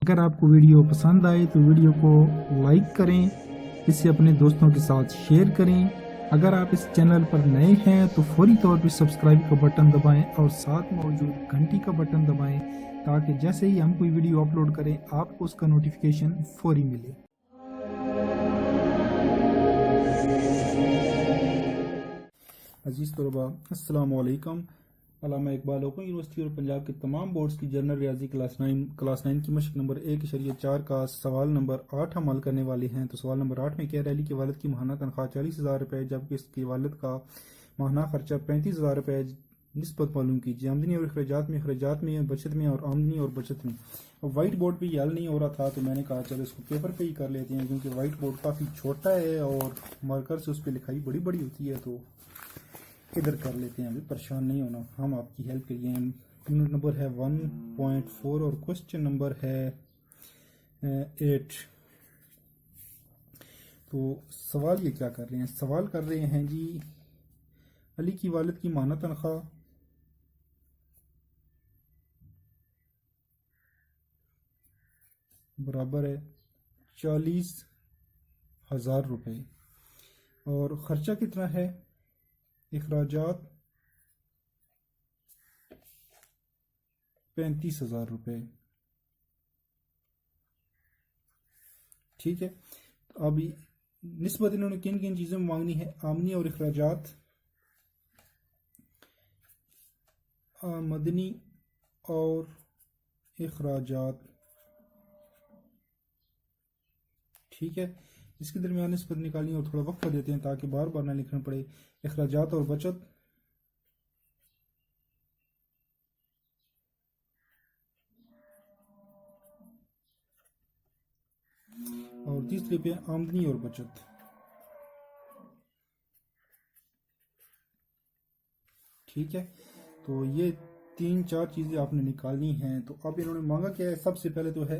अगर आपको वीडियो पसंद आए तो वीडियो को लाइक करें, इसे अपने दोस्तों के साथ शेयर करें। अगर आप इस चैनल पर नए हैं तो फौरी तौर पर सब्सक्राइब का बटन दबाएं और साथ मौजूद घंटी का बटन दबाएं ताकि जैसे ही हम कोई वीडियो अपलोड करें आपको उसका नोटिफिकेशन फौरी मिले। अजीज़ तलबा, अस्सलाम वालेकुम। अल्लामा इकबाल ओपन यूनिवर्सिटी और पंजाब के तमाम बोर्ड्स की जनरल रियाजी क्लास 9 की मशक नंबर 1.4 का सवाल नंबर 8 हम हल करने वाले हैं। तो सवाल नंबर 8 में कह रहा है कि वालिद की माहाना तनख्वाह 40,000 रुपये जबकि इसके वालिद का माहाना खर्चा 35,000 रुपये निस्बत मालूम कीजिए। आमदनी और अखराजात में बचत में और आमदनी और बचत में। अब वाइट बोर्ड पे ये हल नहीं हो रहा था तो मैंने कहा चलो इसको पेपर पे ही कर लेते हैं, क्योंकि वाइट बोर्ड काफ़ी छोटा है और मार्कर से उस पर लिखाई बड़ी बड़ी होती है, तो इधर कर लेते हैं। अभी परेशान नहीं होना, हम आपकी हेल्प के लिए हैं। नंबर है 1.4 और क्वेश्चन नंबर है 8। तो सवाल ये क्या कर रहे हैं, सवाल कर रहे हैं जी अली की वालिद की माहाना तनख्वाह बराबर है 40,000 रुपये और ख़र्चा कितना है, इखराजात 35,000 रुपये। ठीक है, अब निस्बत इन्होंने किन किन चीज़ों में मांगनी है, आमदनी और इखराजात, आमदनी और इखराजात। ठीक है, इसके दरमियान निस्बत निकालनी और थोड़ा वक्त देते हैं ताकि बार बार ना लिखना पड़े। इखराजात और बचत, और तीसरे पे आमदनी और बचत। ठीक है, तो ये 3-4 चीज़ें आपने निकालनी हैं। तो अब इन्होंने मांगा क्या है, सबसे पहले तो है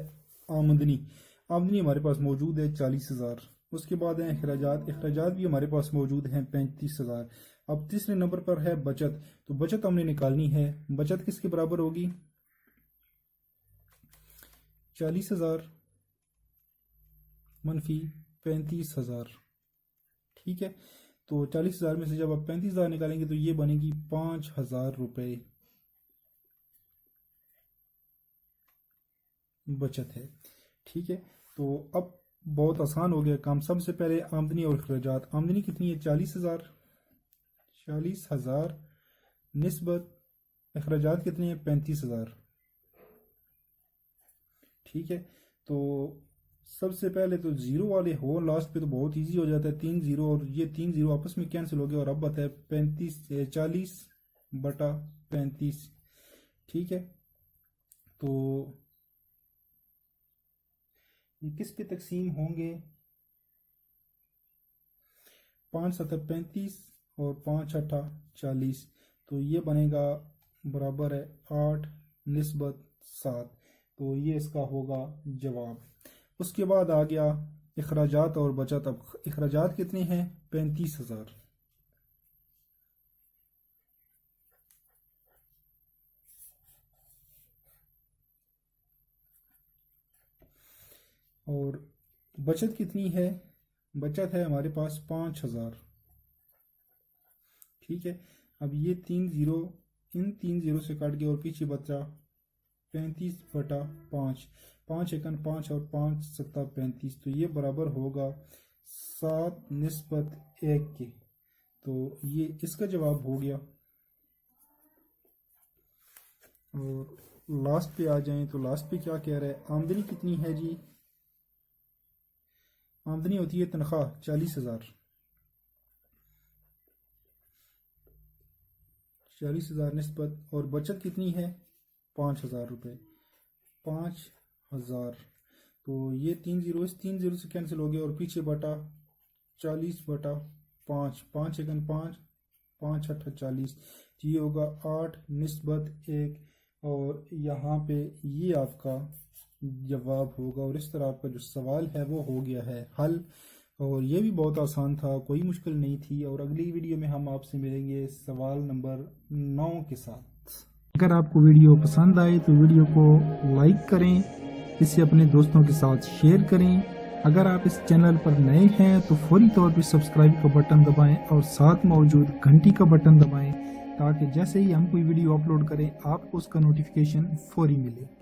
आमदनी। आमदनी हमारे पास मौजूद है 40,000। उसके बाद है अखराजात भी हमारे पास मौजूद हैं 35,000। अब तीसरे नंबर पर है बचत, तो बचत हमने निकालनी है। बचत किसके बराबर होगी, 40,000 मनफी 35,000। ठीक है, तो 40,000 में से जब आप 35,000 निकालेंगे तो ये बनेगी 5,000 रुपये बचत है। ठीक है, तो अब बहुत आसान हो गया काम। सबसे पहले आमदनी और अखराजात। आमदनी कितनी है, 40,000 निस्बत अखराजात कितने हैं, 35,000। ठीक है, तो सबसे पहले तो जीरो वाले हो लास्ट पे तो बहुत इजी हो जाता है। 3 जीरो और ये 3 जीरो आपस में कैंसिल हो गया और अब आता है 40/35। ठीक है, तो ये किस पे तकसीम होंगे, 5×7 35 और 5×8 40। तो ये बनेगा बराबर है 8 निस्बत 7। तो ये इसका होगा जवाब। उसके बाद आ गया इखराजात और बचत। अब इखराजात कितने हैं, 35,000। और बचत कितनी है, बचत है हमारे पास 5,000। ठीक है, अब ये 3 जीरो इन 3 जीरो से काट गया और पीछे बचा 35/5। 5×1 और 5×7 35। तो ये बराबर होगा 7 निस्बत 1 के। तो ये इसका जवाब हो गया। और लास्ट पे आ जाएं तो लास्ट पे क्या कह रहा है, आमदनी कितनी है जी, आमदनी होती है तनख्वाह 40,000। 40,000 निस्बत, और बचत कितनी है, 5,000 रुपये। 5,000, तो ये 3 जीरो इस 3 जीरो से कैंसिल हो गया और पीछे बटा 40/5। 5×1 5×8 40। ये होगा 8 निस्बत 1 और यहाँ पे ये आपका जवाब होगा। और इस तरह आपका जो सवाल है वो हो गया है हल। और ये भी बहुत आसान था, कोई मुश्किल नहीं थी। और अगली वीडियो में हम आपसे मिलेंगे सवाल नंबर 9 के साथ। अगर आपको वीडियो पसंद आए तो वीडियो को लाइक करें, इसे अपने दोस्तों के साथ शेयर करें। अगर आप इस चैनल पर नए हैं तो फौरी तौर पर सब्सक्राइब का बटन दबाएं और साथ मौजूद घंटी का बटन दबाएं ताकि जैसे ही हम कोई वीडियो अपलोड करें आपको उसका नोटिफिकेशन फौरी मिले।